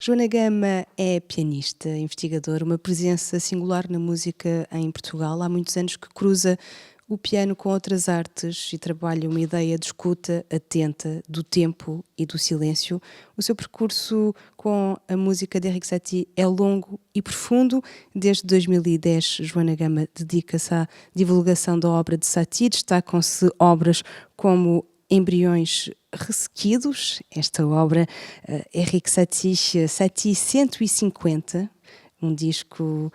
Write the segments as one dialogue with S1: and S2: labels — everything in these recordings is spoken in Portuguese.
S1: Joana Gama é pianista, investigadora, uma presença singular na música em Portugal. Há muitos anos que cruza o piano com outras artes e trabalha uma ideia de escuta atenta do tempo e do silêncio. O seu percurso com a música de Erik Satie é longo e profundo. Desde 2010, Joana Gama dedica-se à divulgação da obra de Satie. Destacam-se obras como Embriões Ressequidos, esta obra, Erik Satie, Satie 150, um disco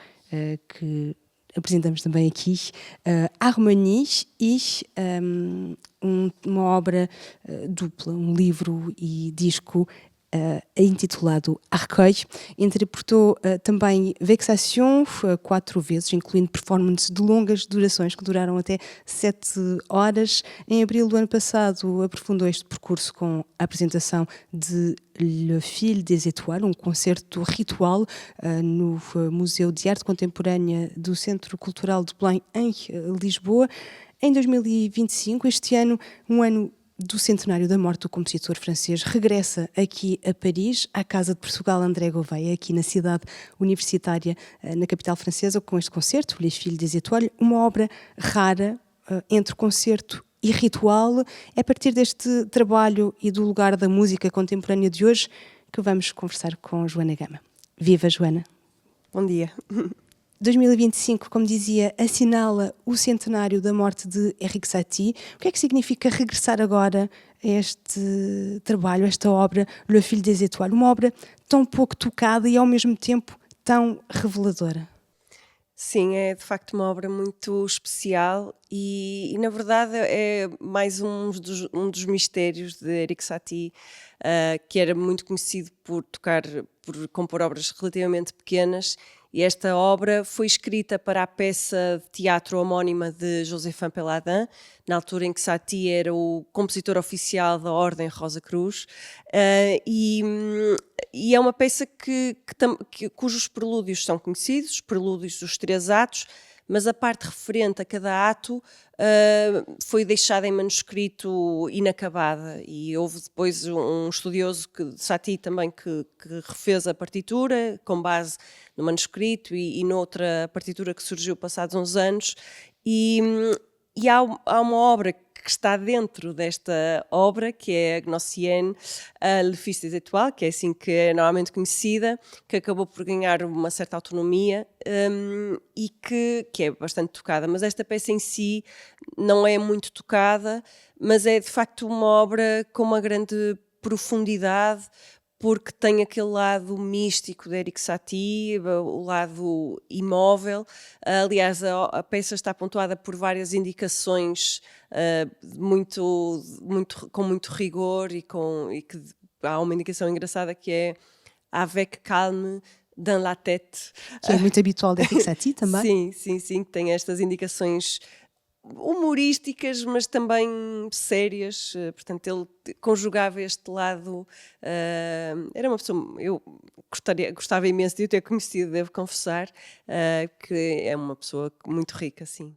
S1: que apresentamos também aqui, Harmonies e uma obra dupla, um livro e disco intitulado Arcueil. Interpretou também Vexation 4 vezes, incluindo performances de longas durações que duraram até 7 horas. Em abril do ano passado aprofundou este percurso com a apresentação de Le Fil des Étoiles, um concerto ritual no Museu de Arte Contemporânea do Centro Cultural de Belém, em Lisboa. Em 2025, este ano, um ano do centenário da morte do compositor francês, regressa aqui a Paris, à Casa de Portugal André Gouveia, aqui na cidade universitária, na capital francesa, com este concerto, Les Fils des Étoiles, uma obra rara entre concerto e ritual. É a partir deste trabalho e do lugar da música contemporânea de hoje que vamos conversar com Joana Gama. Viva, Joana!
S2: Bom dia!
S1: 2025, como dizia, assinala o centenário da morte de Erik Satie. O que é que significa regressar agora a este trabalho, a esta obra, Le Fil des Étoiles, uma obra tão pouco tocada e ao mesmo tempo tão reveladora?
S2: Sim, é de facto uma obra muito especial e na verdade é mais um dos mistérios de Erik Satie, que era muito conhecido por compor obras relativamente pequenas, e esta obra foi escrita para a peça de teatro homónima de Joséphin Peladin, na altura em que Satie era o compositor oficial da Ordem Rosa Cruz, e é uma peça cujos prelúdios são conhecidos, os prelúdios dos 3 atos, mas a parte referente a cada ato foi deixada em manuscrito inacabada, e houve depois um estudioso de Satie também que refez a partitura com base no manuscrito e noutra partitura que surgiu passados uns anos, e há uma obra que está dentro desta obra, que é a Gnossienne, Le Fils des Étoiles, que é assim que é normalmente conhecida, que acabou por ganhar uma certa autonomia e que é bastante tocada. Mas esta peça em si não é muito tocada, mas é de facto uma obra com uma grande profundidade, porque tem aquele lado místico de Erik Satie, o lado imóvel. Aliás, a peça está pontuada por várias indicações com muito rigor e que há uma indicação engraçada que é Avec calme dans la tête.
S1: Que é muito habitual de Erik Satie também.
S2: Sim, que tem estas indicações humorísticas, mas também sérias. Portanto, ele conjugava este lado. Era uma pessoa, eu gostava imenso de o ter conhecido, devo confessar, que é uma pessoa muito rica, sim.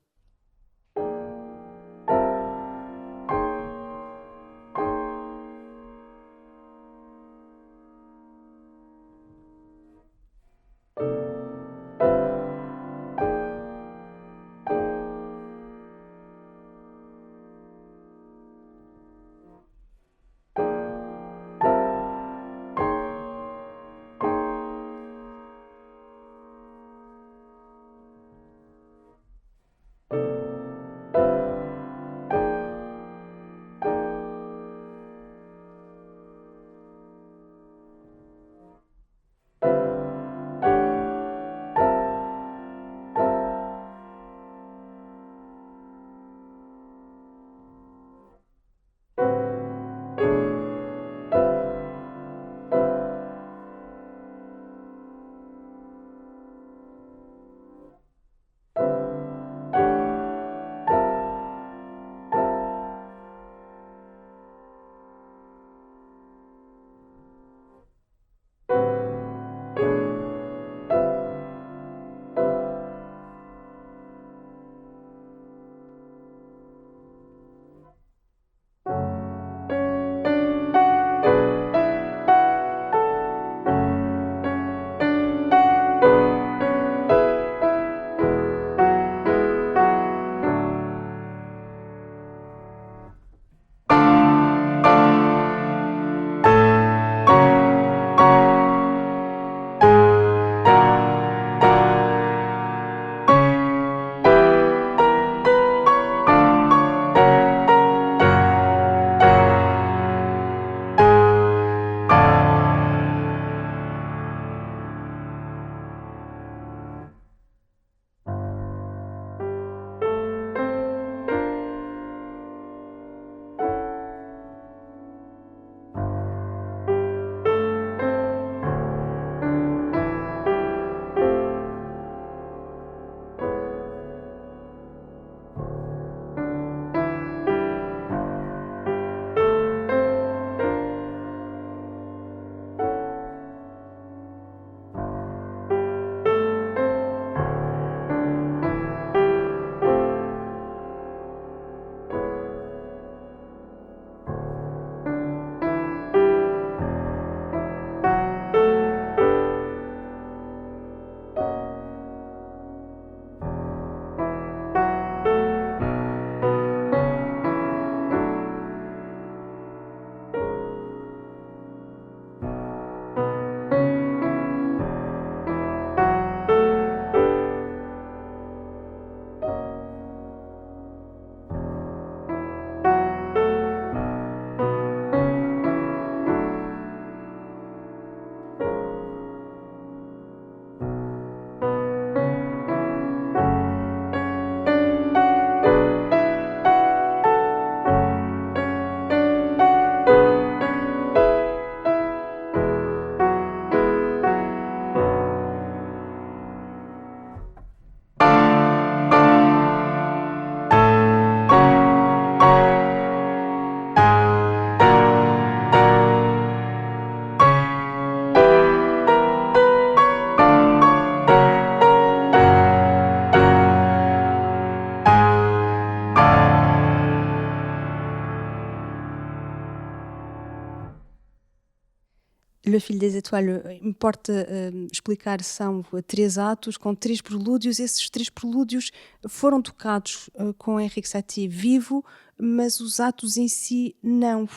S1: Le Fil des Étoiles, importa explicar, são 3 atos com 3 prelúdios. Esses 3 prelúdios foram tocados com Henrique Satie vivo, mas os atos em si não.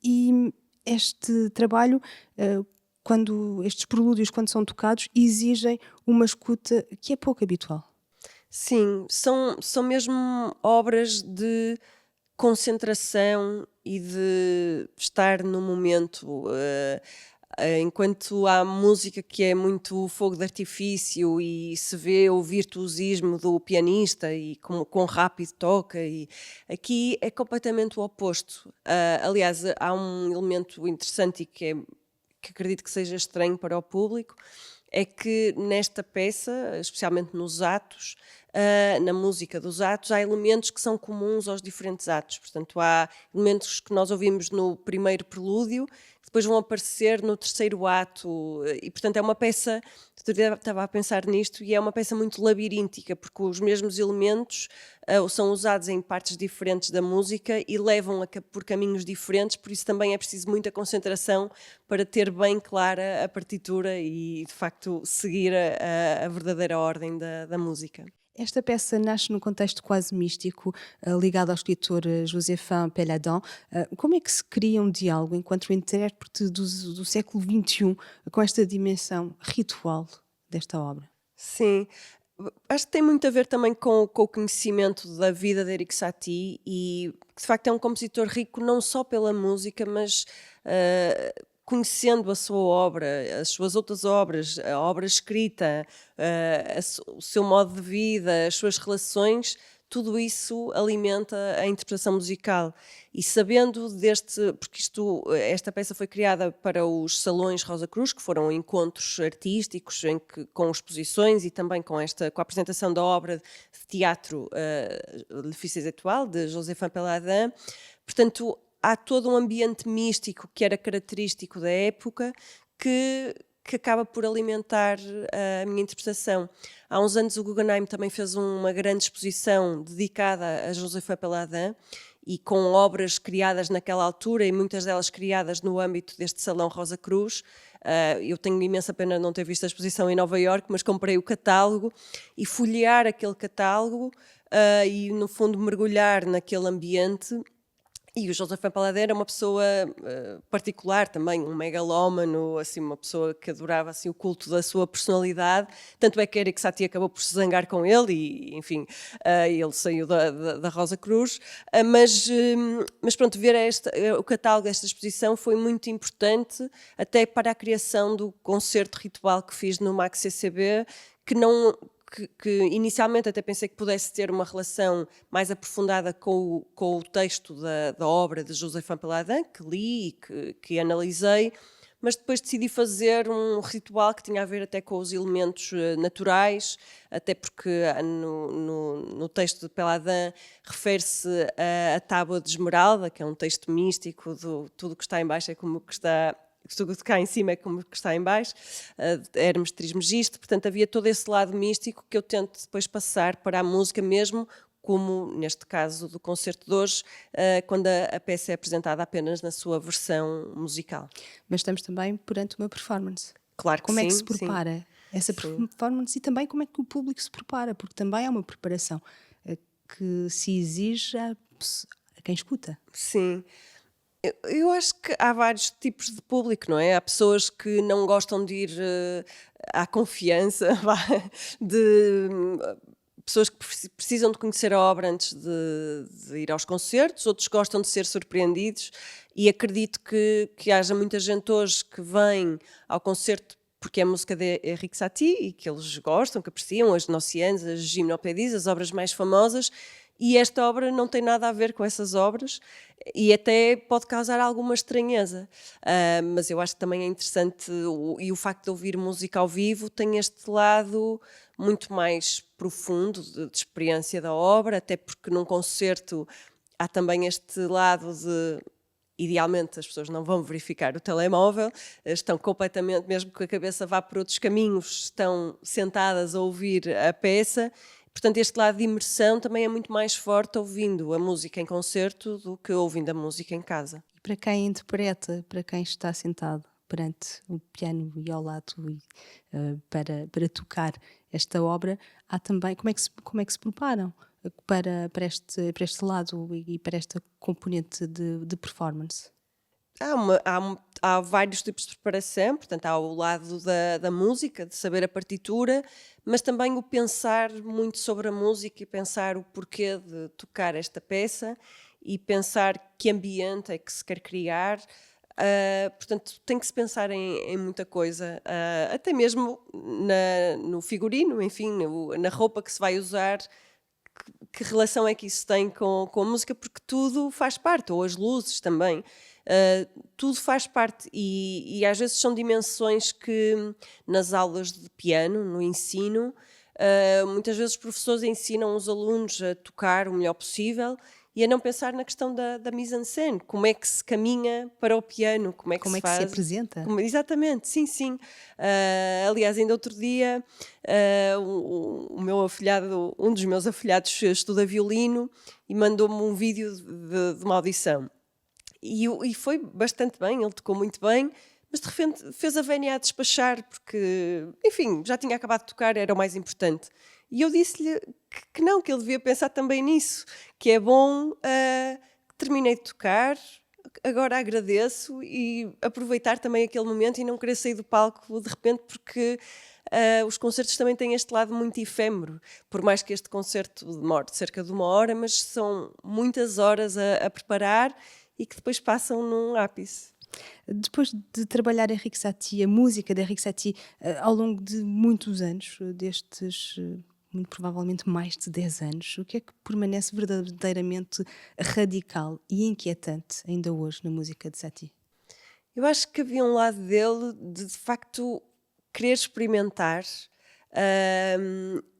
S1: E este trabalho, quando estes prelúdios, quando são tocados, exigem uma escuta que é pouco habitual.
S2: Sim, são mesmo obras de concentração e de estar no momento. Enquanto há música que é muito fogo de artifício e se vê o virtuosismo do pianista e quão rápido toca, e aqui é completamente o oposto. Aliás, há um elemento interessante e que acredito que seja estranho para o público, é que nesta peça, especialmente nos atos, na música dos atos, há elementos que são comuns aos diferentes atos. Portanto, há elementos que nós ouvimos no primeiro prelúdio, que depois vão aparecer no terceiro ato, e portanto é uma peça, eu estava a pensar nisto, e é uma peça muito labiríntica, porque os mesmos elementos são usados em partes diferentes da música e levam por caminhos diferentes, por isso também é preciso muita concentração para ter bem clara a partitura e, de facto, seguir a verdadeira ordem da música.
S1: Esta peça nasce num contexto quase místico, ligado ao escritor Joséphin Péladan. Como é que se cria um diálogo enquanto intérprete do século XXI com esta dimensão ritual desta obra?
S2: Sim, acho que tem muito a ver também com o conhecimento da vida de Erik Satie, e que de facto é um compositor rico não só pela música, mas conhecendo a sua obra, as suas outras obras, a obra escrita, o seu modo de vida, as suas relações, tudo isso alimenta a interpretação musical. E sabendo porque esta peça foi criada para os Salões Rosa Cruz, que foram encontros artísticos com exposições e também com a apresentação da obra de teatro Le Fils des Étoiles, de Joséphin Péladan. Portanto, há todo um ambiente místico que era característico da época que acaba por alimentar a minha interpretação. Há uns anos o Guggenheim também fez uma grande exposição dedicada a Joséphin Péladan e com obras criadas naquela altura e muitas delas criadas no âmbito deste Salão Rosa Cruz. Eu tenho imensa pena de não ter visto a exposição em Nova Iorque, mas comprei o catálogo e folhear aquele catálogo e no fundo mergulhar naquele ambiente. E o Joséphin Péladan era uma pessoa particular também, um megalómano, assim, uma pessoa que adorava assim, o culto da sua personalidade. Tanto é que Erik Satie acabou por se zangar com ele e, enfim, ele saiu da Rosa Cruz. Mas pronto, ver o catálogo desta exposição foi muito importante até para a criação do concerto ritual que fiz no MAC CCB, que inicialmente até pensei que pudesse ter uma relação mais aprofundada com o texto da obra de Joséphin Péladan, que li e que analisei, mas depois decidi fazer um ritual que tinha a ver até com os elementos naturais, até porque no texto de Péladan refere-se à Tábua de Esmeralda, que é um texto místico, tudo que está em baixo é como que está... tudo que cá em cima é como que está em baixo, Hermes Trismegisto, portanto havia todo esse lado místico que eu tento depois passar para a música mesmo, como neste caso do concerto de hoje, quando a peça é apresentada apenas na sua versão musical.
S1: Mas estamos também perante uma performance.
S2: Claro que
S1: como
S2: sim.
S1: É que se prepara essa performance e também como é que o público se prepara, porque também há uma preparação que se exige a quem escuta.
S2: Sim. Eu acho que há vários tipos de público, não é? Há pessoas que não gostam de ir à confiança, pessoas que precisam de conhecer a obra antes de ir aos concertos, outros gostam de ser surpreendidos, e acredito que haja muita gente hoje que vem ao concerto porque é a música de Erik Satie e que eles gostam, que apreciam, as Gnossiennes, as Gymnopédies, as obras mais famosas, e esta obra não tem nada a ver com essas obras e até pode causar alguma estranheza. Mas eu acho que também é interessante, e o facto de ouvir música ao vivo tem este lado muito mais profundo de experiência da obra, até porque num concerto há também este lado de... Idealmente as pessoas não vão verificar o telemóvel, estão completamente, mesmo que a cabeça vá por outros caminhos, estão sentadas a ouvir a peça. Portanto, este lado de imersão também é muito mais forte ouvindo a música em concerto do que ouvindo a música em casa.
S1: E para quem interpreta, para quem está sentado? perante o piano e ao lado para tocar esta obra, há também como é que se preparam para este lado e para esta componente de performance?
S2: Há vários tipos de preparação, portanto, há o lado da música, de saber a partitura, mas também o pensar muito sobre a música e pensar o porquê de tocar esta peça e pensar que ambiente é que se quer criar. Portanto, tem que se pensar em muita coisa, até mesmo no figurino, enfim, na roupa que se vai usar. Que relação é que isso tem com a música? Porque tudo faz parte, ou as luzes também. Tudo faz parte e às vezes são dimensões que nas aulas de piano, no ensino, muitas vezes os professores ensinam os alunos a tocar o melhor possível e a não pensar na questão da mise-en-scène, como é que se caminha para o piano, como é que
S1: Como
S2: se
S1: é que se
S2: faz.
S1: apresenta?
S2: Exatamente, sim, sim. Aliás, ainda outro dia, o meu afilhado, um dos meus afilhados estuda violino e mandou-me um vídeo de uma audição. E foi bastante bem, ele tocou muito bem, mas de repente fez a vénia a despachar, porque, enfim, já tinha acabado de tocar, era o mais importante. E eu disse-lhe que não, que ele devia pensar também nisso, que é bom, terminei de tocar, agora agradeço e aproveitar também aquele momento e não querer sair do palco de repente, porque os concertos também têm este lado muito efêmero, por mais que este concerto demore cerca de 1 hora, mas são muitas horas a preparar e que depois passam num ápice.
S1: Depois de trabalhar Henrique Satie, a música de Henrique Satie, ao longo de muitos anos, muito provavelmente mais de 10 anos, o que é que permanece verdadeiramente radical e inquietante ainda hoje na música de Satie?
S2: Eu acho que havia um lado dele de facto querer experimentar,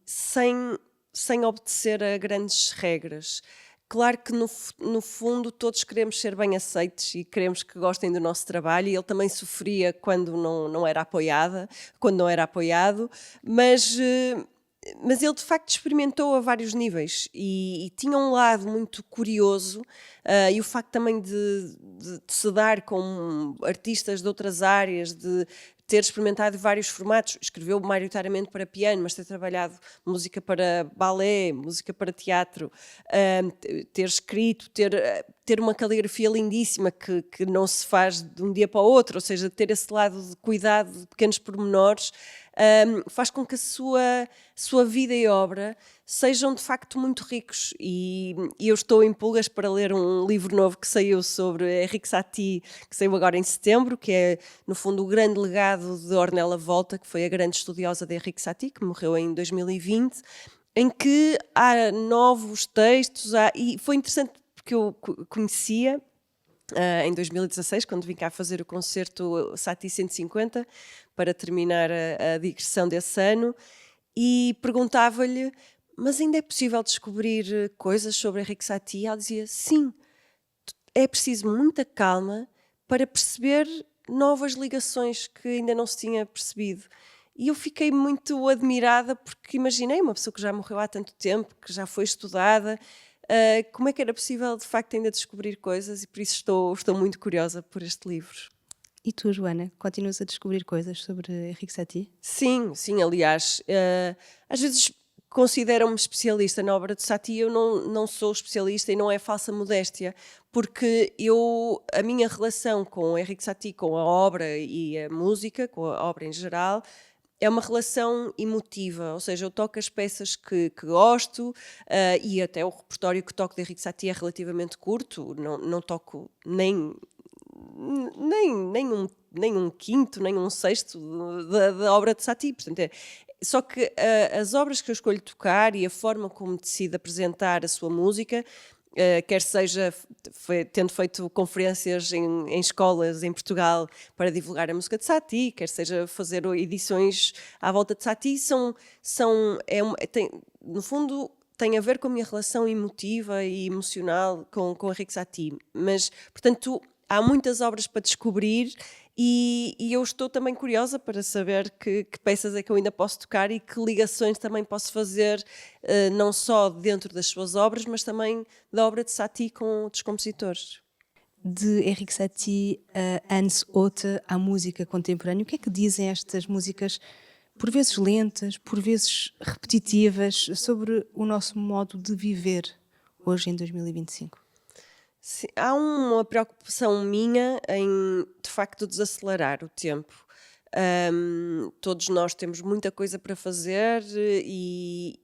S2: sem obedecer a grandes regras. Claro que no fundo todos queremos ser bem aceites e queremos que gostem do nosso trabalho, e ele também sofria quando não era apoiada, quando não era apoiado, mas ele de facto experimentou a vários níveis e tinha um lado muito curioso, e o facto também de se dar com artistas de outras áreas, de ter experimentado vários formatos, escreveu maioritariamente para piano, mas ter trabalhado música para balé, música para teatro, ter escrito, ter uma caligrafia lindíssima que não se faz de um dia para o outro, ou seja, ter esse lado de cuidado de pequenos pormenores, faz com que a sua vida e obra sejam de facto muito ricos, e eu estou em pulgas para ler um livro novo que saiu sobre Henrique Satie, que saiu agora em setembro, que é no fundo o grande legado de Ornella Volta, que foi a grande estudiosa de Henrique Satie, que morreu em 2020, em que há novos textos, e foi interessante porque eu conhecia em 2016, quando vim cá fazer o concerto Satie 150, para terminar a digressão desse ano, e perguntava-lhe, mas ainda é possível descobrir coisas sobre Henrique Satie? Ela dizia, sim, é preciso muita calma para perceber novas ligações que ainda não se tinha percebido. E eu fiquei muito admirada, porque imaginei uma pessoa que já morreu há tanto tempo, que já foi estudada, como é que era possível de facto ainda descobrir coisas, e por isso estou muito curiosa por este livro.
S1: E tu, Joana, continuas a descobrir coisas sobre Henrique Satie?
S2: Sim, sim, aliás, às vezes considero-me especialista na obra de Satie. Eu não sou especialista, e não é falsa modéstia, porque a minha relação com o Henrique Satie, com a obra e a música, com a obra em geral, é uma relação emotiva, ou seja, eu toco as peças que gosto, e até o repertório que toco de Henrique Satie é relativamente curto, não toco nem um quinto, nem um sexto da obra de Satie. Portanto, só que as obras que eu escolho tocar e a forma como decido apresentar a sua música, quer seja tendo feito conferências em escolas em Portugal para divulgar a música de Satie, quer seja fazer edições à volta de Satie, no fundo tem a ver com a minha relação emotiva e emocional com Henrique Satie. Mas, portanto, há muitas obras para descobrir, e eu estou também curiosa para saber que peças é que eu ainda posso tocar e que ligações também posso fazer, não só dentro das suas obras, mas também da obra de Satie com outros compositores.
S1: De Erik Satie a Hans Otte à música contemporânea, o que é que dizem estas músicas, por vezes lentas, por vezes repetitivas, sobre o nosso modo de viver hoje em 2025?
S2: Sim, há uma preocupação minha em, de facto, desacelerar o tempo. Todos nós temos muita coisa para fazer e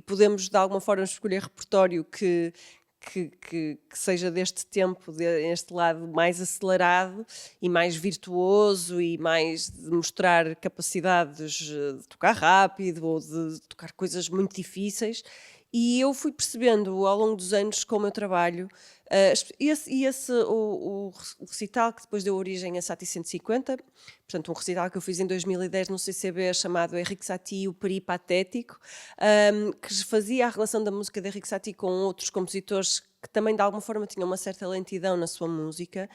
S2: podemos, de alguma forma, escolher repertório que seja deste tempo, deste lado mais acelerado e mais virtuoso e mais de mostrar capacidades de tocar rápido ou de tocar coisas muito difíceis. E eu fui percebendo ao longo dos anos com o meu trabalho, o recital que depois deu origem a Satie 150, portanto um recital que eu fiz em 2010 no CCB chamado Erik Satie, o Peripatético, que fazia a relação da música de Erik Satie com outros compositores que também de alguma forma tinham uma certa lentidão na sua música,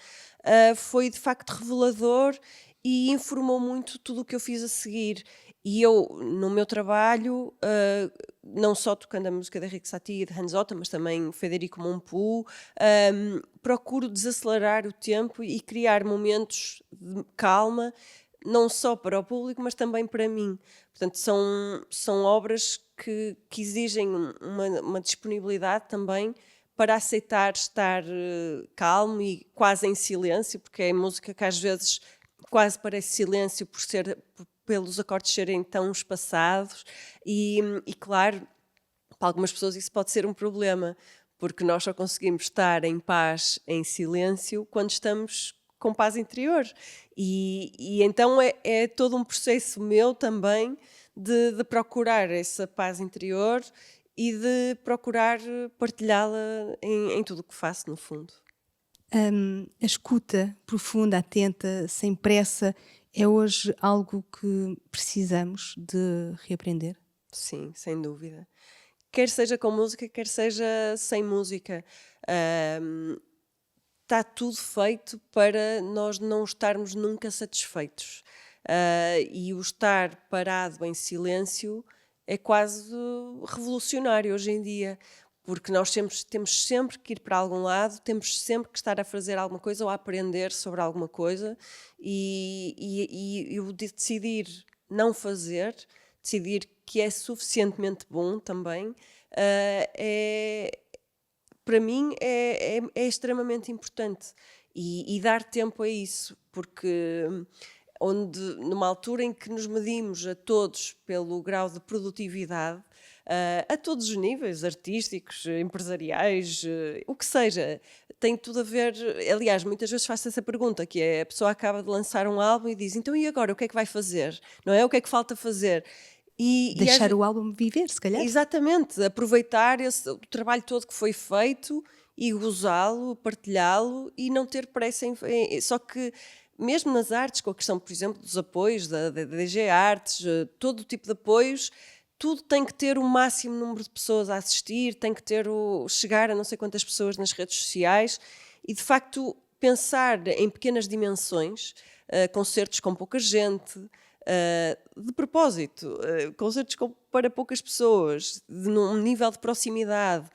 S2: foi de facto revelador e informou muito tudo o que eu fiz a seguir. E eu, no meu trabalho, não só tocando a música de Erik Satie e de Hans Otte, mas também Federico Montpou, procuro desacelerar o tempo e criar momentos de calma, não só para o público, mas também para mim. Portanto, são obras que exigem uma disponibilidade também para aceitar estar calmo e quase em silêncio, porque é música que às vezes quase parece silêncio pelos acordes serem tão espaçados e claro, para algumas pessoas isso pode ser um problema, porque nós só conseguimos estar em paz, em silêncio, quando estamos com paz interior. E então é todo um processo meu também de procurar essa paz interior e de procurar partilhá-la em tudo o que faço, no fundo.
S1: A escuta profunda, atenta, sem pressa, é hoje algo que precisamos de reaprender?
S2: Sim, sem dúvida. Quer seja com música, quer seja sem música. Está tudo feito para nós não estarmos nunca satisfeitos. E o estar parado em silêncio é quase revolucionário hoje em dia, porque nós temos sempre que ir para algum lado, temos sempre que estar a fazer alguma coisa ou a aprender sobre alguma coisa, e o decidir não fazer, decidir que é suficientemente bom também, para mim é extremamente importante e dar tempo a isso, porque numa altura em que nos medimos a todos pelo grau de produtividade, a todos os níveis, artísticos, empresariais, o que seja, tem tudo a ver. Aliás, muitas vezes faço essa pergunta, que é: a pessoa acaba de lançar um álbum e diz, então e agora, o que é que vai fazer? Não é? O que é que falta fazer?
S1: Deixar o álbum viver, se calhar?
S2: Exatamente, aproveitar o trabalho todo que foi feito e gozá-lo, partilhá-lo e não ter pressa só que mesmo nas artes, com a questão, por exemplo, dos apoios da DG Artes, todo o tipo de apoios, tudo tem que ter o máximo número de pessoas a assistir, tem que ter chegar a não sei quantas pessoas nas redes sociais e, de facto, pensar em pequenas dimensões, concertos com pouca gente, de propósito, concertos para poucas pessoas, num nível de proximidade,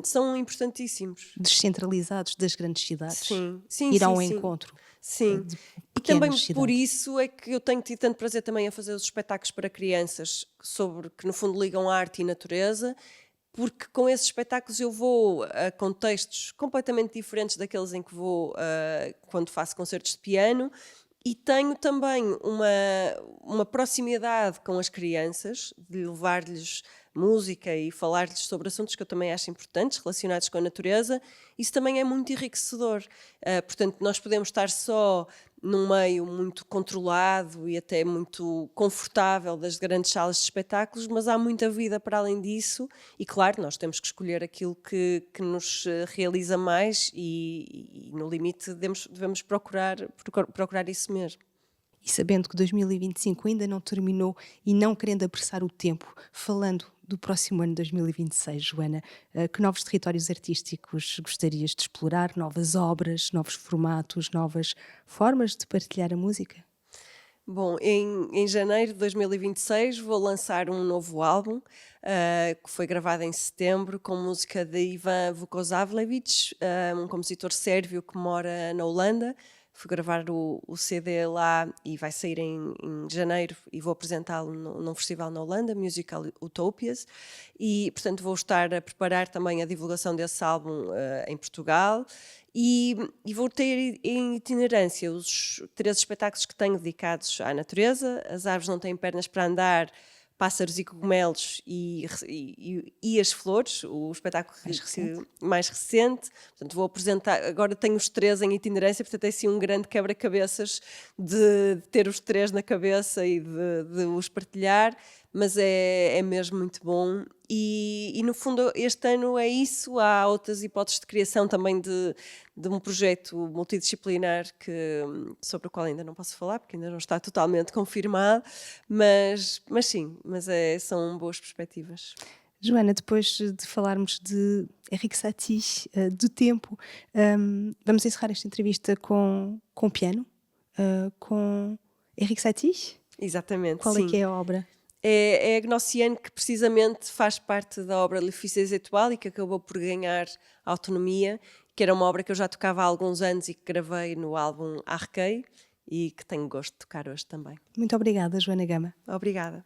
S2: são importantíssimos.
S1: Descentralizados das grandes cidades.
S2: Sim, sim,
S1: Ir ao
S2: sim, sim.
S1: encontro
S2: Sim.
S1: de
S2: E também
S1: pequenas
S2: por
S1: cidades.
S2: isso é que eu tenho tido tanto prazer também a fazer os espetáculos para crianças que no fundo ligam arte e natureza, porque com esses espetáculos eu vou a contextos completamente diferentes daqueles em que vou quando faço concertos de piano e tenho também uma proximidade com as crianças, de levar-lhes música e falar-lhes sobre assuntos que eu também acho importantes, relacionados com a natureza. Isso também é muito enriquecedor. Portanto, nós podemos estar só num meio muito controlado e até muito confortável das grandes salas de espetáculos, mas há muita vida para além disso e, claro, nós temos que escolher aquilo que nos realiza mais e no limite devemos procurar isso mesmo.
S1: E sabendo que 2025 ainda não terminou e não querendo apressar o tempo, falando do próximo ano 2026, Joana, que novos territórios artísticos gostarias de explorar? Novas obras, novos formatos, novas formas de partilhar a música?
S2: Bom, em janeiro de 2026 vou lançar um novo álbum, que foi gravado em setembro, com música de Ivan Vukosavljević, um compositor sérvio que mora na Holanda. Fui gravar o CD lá e vai sair em janeiro e vou apresentá-lo num festival na Holanda, Musical Utopias. E, portanto, vou estar a preparar também a divulgação desse álbum em Portugal. E vou ter em itinerância os 3 espetáculos que tenho dedicados à natureza. As árvores não têm pernas para andar, pássaros e cogumelos e as flores, o espetáculo mais recente. Portanto, vou apresentar, agora tenho os 3 em itinerância, portanto é assim um grande quebra-cabeças de ter os 3 na cabeça e de os partilhar, mas é mesmo muito bom. E no fundo este ano é isso. Há outras hipóteses de criação também de um projeto multidisciplinar sobre o qual ainda não posso falar, porque ainda não está totalmente confirmado, mas sim, são boas perspectivas.
S1: Joana, depois de falarmos de Erik Satie, do tempo, vamos encerrar esta entrevista com piano, com Erik Satie?
S2: Exatamente,
S1: Qual
S2: sim.
S1: É que é a obra?
S2: É a Gnossienne, que precisamente faz parte da obra Le Fils des Étoiles e que acabou por ganhar autonomia, que era uma obra que eu já tocava há alguns anos e que gravei no álbum Arquei e que tenho gosto de tocar hoje também.
S1: Muito obrigada, Joana Gama.
S2: Obrigada.